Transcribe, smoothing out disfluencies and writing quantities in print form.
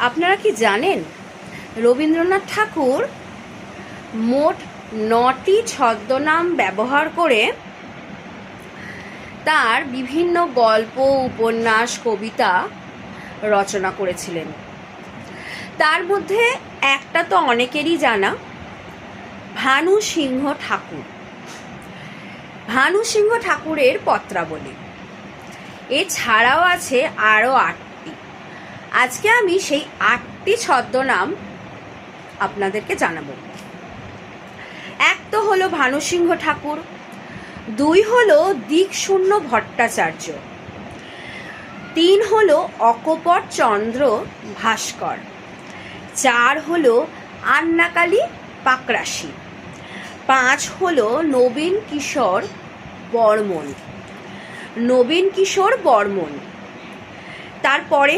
আপনারা কি জানেন রবীন্দ্রনাথ ঠাকুর মোট 9টি ছদ্মনাম ব্যবহার করে তার বিভিন্ন গল্প, উপন্যাস, কবিতা রচনা করেছিলেন। তার মধ্যে একটা তো অনেকেরই জানা, ভানু সিংহ ঠাকুর। ভানু সিংহ ঠাকুরের পত্রাবলী। এছাড়াও আছে আরও 8টি। আজকে আমি সেই 8টি ছদ্মনাম আপনাদেরকে জানাবো। এক তো হলো ভানু সিংহ ঠাকুর, 2 হলো দিকশূন্য ভট্টাচার্য, 3 হলো অকপট চন্দ্র ভাস্কর, 4 হলো আন্নাকালী পাকরাশি, 5 হলো নবীন কিশোর বর্মন। তারপরে